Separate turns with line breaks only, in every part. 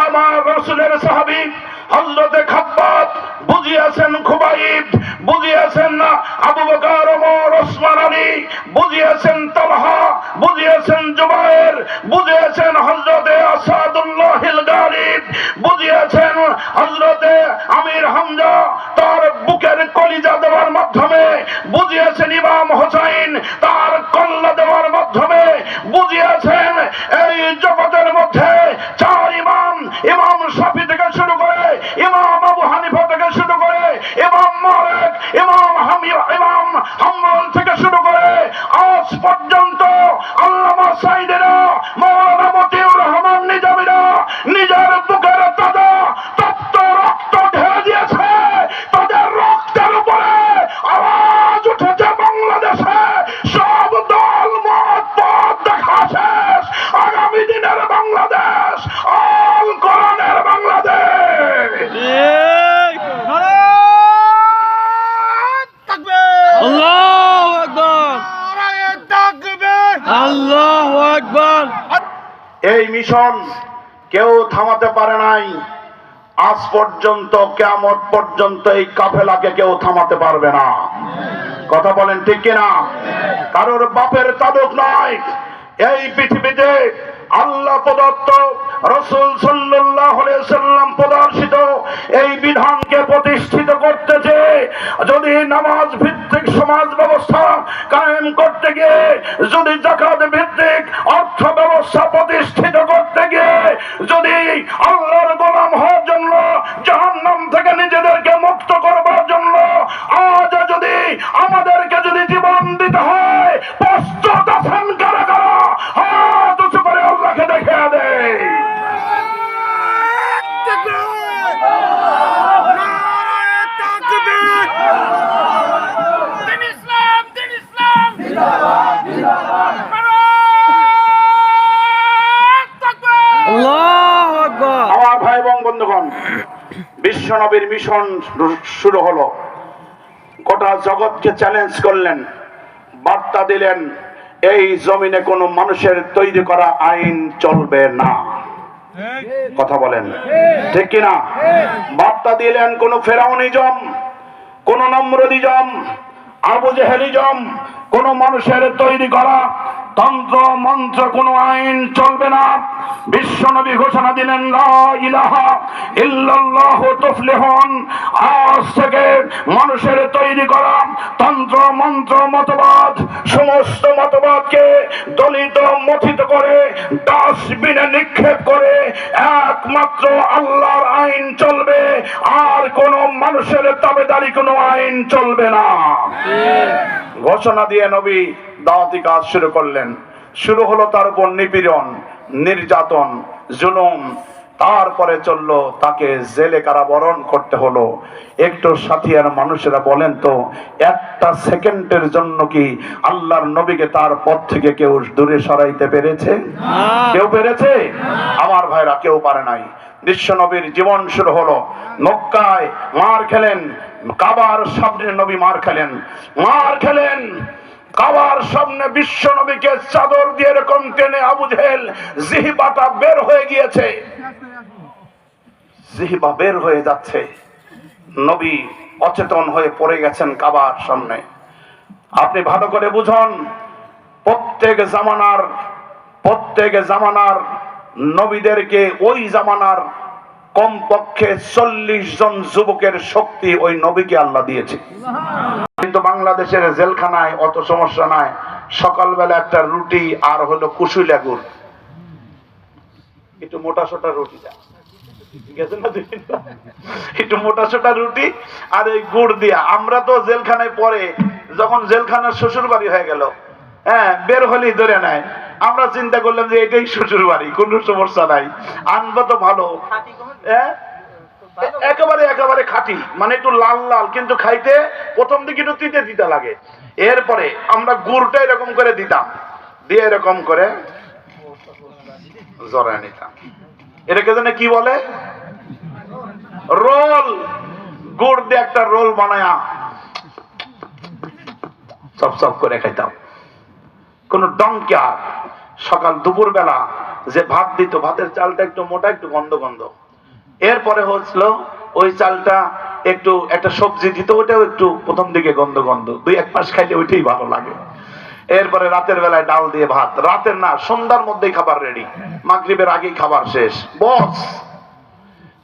আমার রাসূলের সাহাবী হযরতে খাব্বাব বুঝিয়েছেন, খুবাইব বুঝিয়েছেন, আবু বকর, ওমর, ওসমান আলী বুঝিয়েছেন, তালহা বুঝিয়েছেন, জুবায়ের বুঝিয়েছেন, হযরতে আসাদুল্লাহিল গালিব বুঝিয়েছেন, হযরতে আমির হামজা তার বুকের কলিজা দেওয়ার মাধ্যমে বুঝিয়েছেন, ইমাম হোসেন তার কল্লা দেওয়ার মাধ্যমে বুঝিয়েছেন। এই জগতের মধ্যে চার ইমাম, ইমাম শাফি থেকে শুরু করে ইমাম আবু হানিফা থেকে শুরু করে ইমাম মালিক, ইমাম হাম্বল থেকে শুরু করে আজ পর্যন্ত আল্লামা সাইদিরা, মাওলানা মতিউর রহমান নিজামীরা নিজের বুকের তাজা তপ্ত রক্ত ঢেলে দিয়েছে। তাদের রক্তের উপরে আওয়াজ উঠেছে বাংলাদেশে। সব দল মত পথ দেখা শেষ। আগামী দিনের বাংলাদেশ আল কোরআনের বাংলাদেশ।
আল্লাহু আকবার, আল্লাহু আকবার।
এই মিশন কেউ থামাতে পারে নাই। আজ পর্যন্ত, কিয়ামত পর্যন্ত এই কাফেলাকে কেউ থামাতে পারবে না। কথা বলেন ঠিক কিনা? কারোর বাপের তাদুক নয়। এই পৃথিবীতে আল্লাহ প্রদত্ত, রাসূল সাল্লাল্লাহু আলাইহি ওয়াসাল্লাম প্রদর্শিত এই বিধানকে প্রতিষ্ঠিত করতেছে। যদি নামাজ ভিত্তিক সমাজ ব্যবস্থা কায়েম করতে গিয়ে, যদি যাকাত ভিত্তিক অর্থ ব্যবস্থা প্রতিষ্ঠিত করতে গিয়ে, যদি আল্লাহর গোলাম হওয়ার জন্য, জাহান্নাম থেকে নিজেদেরকে মুক্ত করবার জন্য আজ যদি আমাদেরকে যদি জীবন দিতে হয়, প্রস্তুত আছেন কারা কারা? হাত উঁচু করে আল্লাহকে দেখিয়ে দেয়।
আল্লাহু আকবার।
আমার ভাই এবং বন্ধুগণ, বিশ্ব নবীর মিশন শুরু হলো। গোটা জগৎকে চ্যালেঞ্জ করলেন, বার্তা দিলেন, এই জমিনে কোনো মানুষের তৈরি করা আইন চলবে না। কথা বলেন ঠিক কিনা? বার্তা দিলেন, কোন ফেরাউনিজম, কোন নমরুদিজম, আবু জেহেলিজম, কোন মানুষের তৈরি করা তন্ত্র মন্ত্র কোন আইন চলবে না। বিশ্বনবী ঘোষণা দিলেন, লা ইলাহা ইল্লাল্লাহু তুফলিহুন। আজ থেকে মানুষের তৈরি করা তন্ত্র মন্ত্র মতবাদ, সমস্ত মতবাদকে দলিত মথিত করে ডাস্টবিনে নিক্ষেপ করে একমাত্র আল্লাহর আইন চলবে। আর কোন মানুষের তাবেদারি কোন আইন চলবে না। ঘোষণা দিয়ে নবী দাওয়াতি কাজ শুরু করলেন। শুরু হলো তার উপর নিপীড়ন, নির্যাতন, জুলুম। তারপরে চললো তাকে জেলে কারাবরণ করতে হলো। একটু সাথীয়ার মানুষেরা বলেন তো, একটা সেকেন্ডের জন্য কি আল্লাহর নবীকে তার পথ থেকে কেউ দূরে সরাইতে পেরেছে? কেউ পেরেছে? আমার ভাইরা, কেউ পারে নাই। বিশ্ব নবীর জীবন শুরু হলো। মক্কায় মার খেলেন, কাবার সামনে নবী মার খেলেন, মার খেলেন। কাবার সামনে বিশ্ব নবীকে চাদর দিয়ে এরকম টেনে আবু জেহেল জিহ্বাটা বের হয়ে গিয়েছে, জিহ্বা বের হয়ে যাচ্ছে। নবী অচেতন হয়ে পড়ে গেছেন কাবার সামনে। আপনি ভালো করে বুঝুন, প্রত্যেক জামানার নবীদেরকে, ওই জামানার কমপক্ষে 40 জন যুবকের শক্তি ওই নবীকে আল্লাহ দিয়েছে। কিন্তু বাংলাদেশের জেলখানায় অত সমস্যা নাই। সকালবেলা একটা রুটি আর হলো কুশুলা গুড়, একটু মোটা সোটা রুটি দেয়, একটু মোটা সোটা রুটি আর এই গুড় দিয়া। আমরা তো জেলখানায় পরে, যখন জেলখানার শ্বশুর বাড়ি হয়ে গেল, হ্যাঁ, বের হলেই ধরে নেয়। আমরা চিন্তা করলাম যে এটাই শ্বশুর বাড়ি, কোনো সমস্যা নাই, আনবো তো ভালো। একেবারে খাঁটি, মানে একটু লাল লাল, কিন্তু খাইতে প্রথম দিকে একটু তিতে তিতা লাগে। এরপরে আমরা গুড়টা এরকম করে দিতাম, দিয়ে এরকম করে জড়ায় নিতাম। এটাকে যেন কি বলে, রোল। গুড় দিয়ে একটা রোল বানায়া সব করে খাইতাম। কোন ডঙ্কা। সকাল দুপুর বেলা যে ভাত দিত, ভাতের চালটা একটু মোটা, একটু গন্ধ গন্ধ। এরপরে হচ্ছিল ওই চালটা একটু একটা সবজি দিত, ওটাও একটু প্রথম দিকে গন্ধ গন্ধ, 2-1 মাস খাইলে ওইটাই ভালো লাগে। এরপরে রাতের বেলায় ডাল দিয়ে ভাত, রাতের না সন্ধ্যার মধ্যেই খাবার রেডি, মাগরিবের আগেই খাবার শেষ। বস,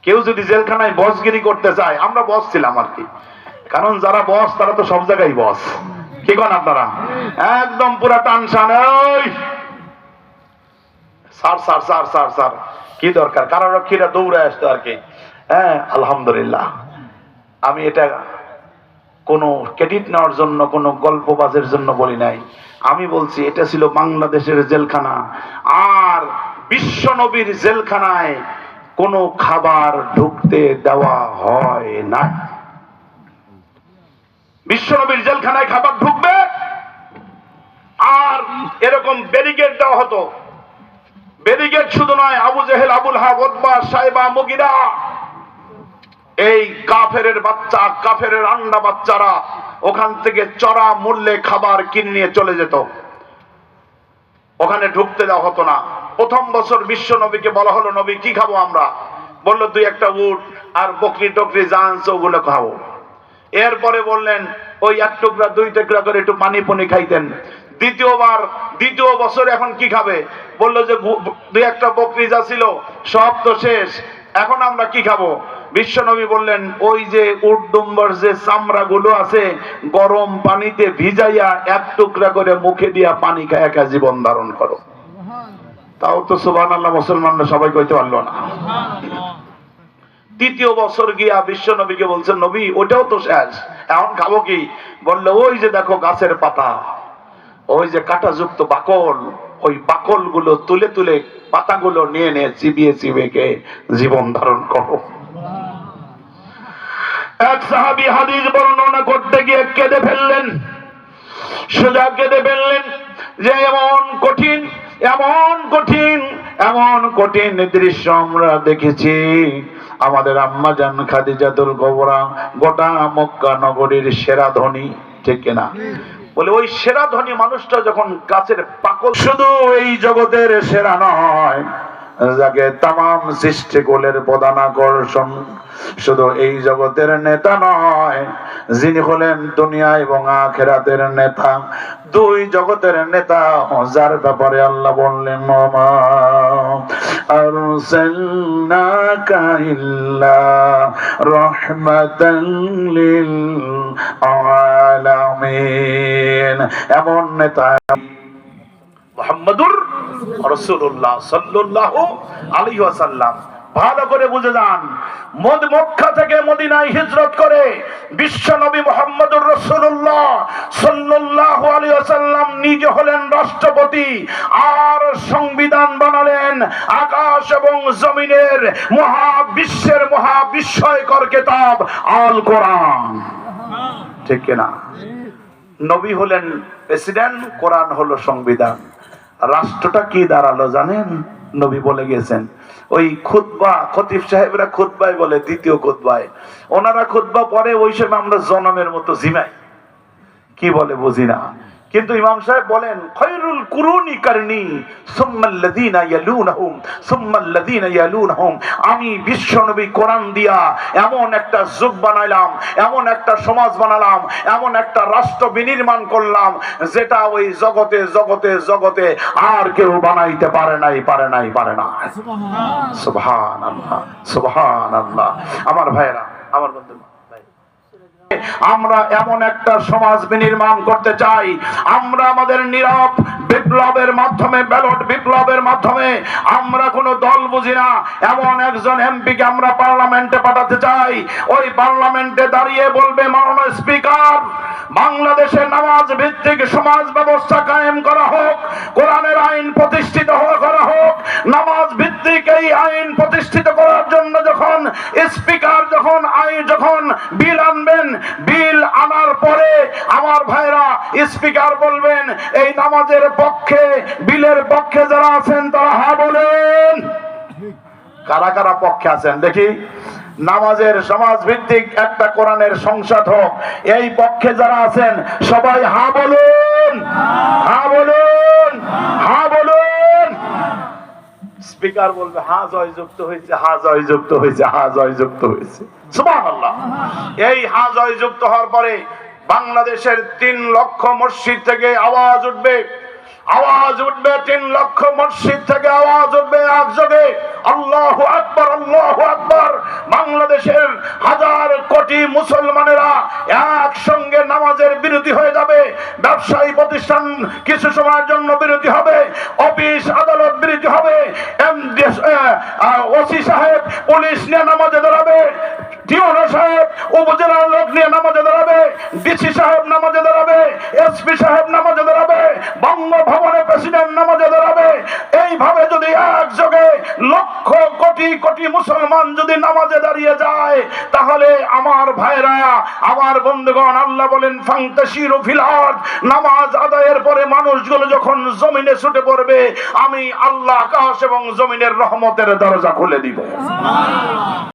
কেউ যদি জেলখানায় বসগিরি করতে চায়, আমরা বস ছিলাম আর কি, কারণ যারা বস তারা তো সব জায়গায় বস। কি কন আপনারা? একদম পুরা টানসান, ওই sir sir sir sir sir, কি দরকার, কারারক্ষীরা দৌড়ে আসতো আর কি। হ্যাঁ, আলহামদুলিল্লাহ, আমি এটা কোনো ক্রেডিট নেওয়ার জন্য, কোনো গল্পবাজের জন্য বলি নাই, আমি বলছি এটা ছিল বাংলাদেশের জেলখানা। আর বিশ্ব নবীর জেলখানায় কোনো খাবার ঢুকতে দেওয়া হয় না। বিশ্ব নবীর জেলখানায় খাবার ঢুকবে, আর এরকম ব্যারিকেড দেওয়া হতো। ব্যারিকেড শুধু নয়, আবু জেহেল, আবুল হাব, উতবা, সাইবা, মুগিরা, এই কাফেরের বাচ্চা, কাফেরের আন্ডা বাচ্চারা ওখান থেকে চড়া মূল্যে খাবার কিনে নিয়ে চলে যেত, ওখানে ঢুকতে দেওয়া হতো না। প্রথম বছর বিশ্ব নবীকে বলা হলো, নবী কি খাবো আমরা? বললো 2-1টা উট আর বকরি টকরি যা আনছে ওগুলো খাবো। এরপরে বললেন ওই 1 টুকরা 2 টুকরা করে একটু পানি পনি খাইতেন। দ্বিতীয় বছর এখন কি খাবে? বললো যে 2-1টা বকরি যা ছিল সব তো শেষ, এখন আমরা কি খাবো? বিশ্ব নবী বললেন, ওই যে উট দুম্বর যে চামড়া গুলো আছে, গরম পানিতে ভিজাইয়া 1 টুকরা করে মুখে দিয়া পানি খায় একা জীবন ধারণ করো। তাও তো সুবহানাল্লাহ মুসলমানরা সবাই কইতে পারলো না। তৃতীয় বছর গিয়া বিশ্ব নবীকে বলছেন, নবী ওটাও তো শেষ, এখন খাবো কি? বললো ওই যে দেখো গাছের পাতা, ওই যে কাঁটাযুক্ত বাকল, ওই বাকল গুলো তুলে তুলে পাতাগুলো নিয়ে নিয়ে চিবিয়ে চিবিয়ে কে জীবন ধারণ করো। এক সাহাবী হাদিস বর্ণনা করতে গিয়ে কেঁদে ফেললেন, সোজা কেঁদে ফেললেন যে এমন কঠিন এমন কঠিন এমন কঠিন দৃশ্য আমরা দেখেছি। আমাদের আম্মা জান খাদিজাতুল কুবরা গোটা মক্কা নগরীর সেরা ধনী, ঠিক কিনা? বলে ওই সেরা ধনী মানুষটা যখন গাছের পাকল, শুধু এই জগতের সেরা নয়, যাকে তামাম সৃষ্টিকুলের প্রধান আকর্ষণ, শুধু এই জগতের নেতা নয়, যিনি হলেন দুনিয়া এবং আখিরাতের নেতা, 2 জগতের নেতা, যার ব্যাপারে আল্লাহ বললেন, মামা আরসালনাকা ইল্লা রাহমাতাল লিল আলামিন। এমন নেতা মুহাম্মাদুর রাসূলুল্লাহ সাল্লাল্লাহু আলাইহি ওয়াসাল্লাম। ভালো করে বুঝে যান, মক্কা থেকে মদিনায় হিজরত করে বিশ্ব নবী মুহাম্মদুর রাসূলুল্লাহ সাল্লাল্লাহু আলাইহি ওয়াসাল্লাম নিজে হলেন রাষ্ট্রপতি, আর সংবিধান বানালেন আকাশ এবং জমিনের মহাবিশ্বের মহাবিস্ময়কর কিতাব আল কোরআন, ঠিক কিনা? নবী হলেন প্রেসিডেন্ট, কোরআন হলো সংবিধান। রাষ্ট্রটা কি দাঁড়ালো জানেন? নবী বলে গেছেন, ওই খুতবা, খতিব সাহেবরা খুতবায় বলে, দ্বিতীয় খুতবায় ওনারা খুতবা পরে, ওই সময় আমরা জনমের মতো জিমাই, কি বলে বুঝি না, কিন্তু ইমাম সাহেব বলেন, খায়রুল কুরুনি কারনি সুম্মাল্লাযীনা ইয়ালুনহুম সুম্মাল্লাযীনা ইয়ালুনহুম। আমি বিশ্ব নবী কোরআন দিয়া এমন একটা যুগ বানাইলাম, এমন একটা সমাজ বানালাম, এমন একটা রাষ্ট্র বিনির্মাণ করলাম, যেটা ওই জগতে জগতে জগতে আর কেউ বানাইতে পারে নাই, পারে নাই, পারে না। সুবহানাল্লাহ, সুবহানাল্লাহ। আমার ভাইরা, আমার বন্ধু, আমরা এমন একটা সমাজ বিনির্মাণ করতে চাই, আমরা আমাদের নীরব বিপ্লবের মাধ্যমে, ব্যালট বিপ্লবের মাধ্যমে, আমরা কোনো দল বুঝি না, এমন একজন এমপিকে আমরা পার্লামেন্টে পাঠাতে চাই। ওই পার্লামেন্টে দাঁড়িয়ে বলবে, মাননীয় স্পিকার, বাংলাদেশে নামাজ ভিত্তিক সমাজ ব্যবস্থা কায়েম করা হোক, কোরআনের আইন প্রতিষ্ঠিত করা হোক। নামাজ ভিত্তিক এই আইন প্রতিষ্ঠিত করার জন্য যখন স্পিকার যখন বিল আনবেন, বিল আনার পরে আমার ভাইরা, স্পিকার বলবেন, এই নামাজের পক্ষে, বিলের পক্ষে যারা আছেন তারা হা বলেন। কারা কারা পক্ষে আছেন দেখি? নামাজের সমাজ ভিত্তিক একটা কোরআনের সংসদ হোক, এই পক্ষে যারা আছেন সবাই হা বলুন, হা বলুন, হা বলুন। স্পিকার বলবে হ্যাঁ জয়যুক্ত হয়েছে, হ্যাঁ জয়যুক্ত হয়েছে, হ্যাঁ জয়যুক্ত হয়েছে। সুবহানাল্লাহ। এই হ্যাঁ জয়যুক্ত হওয়ার পরে বাংলাদেশের 3 লক্ষ মসজিদ থেকে আওয়াজ উঠবে, আওয়াজ উঠবে 3 লক্ষ মসজিদ থেকে আওয়াজ উঠবে একযোগে আল্লাহু আকবার, আল্লাহু আকবার। বাংলাদেশের হাজার কোটি মুসলমানেরা একসঙ্গে নামাজের বিরতি হয়ে যাবে, ব্যবসায়ী প্রতিষ্ঠান কিছু সময়ের জন্য বিরতি হবে, অফিস আদালত বিরতি হবে, ওসি সাহেব পুলিশ নিয়ে নামাজে দাঁড়াবে, টিওনো সাহেব উপজেলার লোক নিয়ে নামাজে দাঁড়াবে, ডিসি সাহেব নামাজে দাঁড়াবে, এসপি সাহেব নামাজে দাঁড়াবে, বঙ্গভবনের প্রেসিডেন্ট নামাজে দাঁড়াবে। এইভাবে যদি একযোগে লক্ষ কোটি কোটি মুসলমান যদি নামাজে দাঁড়িয়ে যায়, তাহলে আমার ভাইরা, আমার বন্ধুগণ, আল্লাহ বলেন ফান্তাশিরু ফিল আরদ, নামাজ আদায়ের পরে মানুষগুলো যখন জমিনে ছুটে পড়বে, আমি আল্লাহ আকাশ এবং জমিনের রহমতের দরজা খুলে দিব।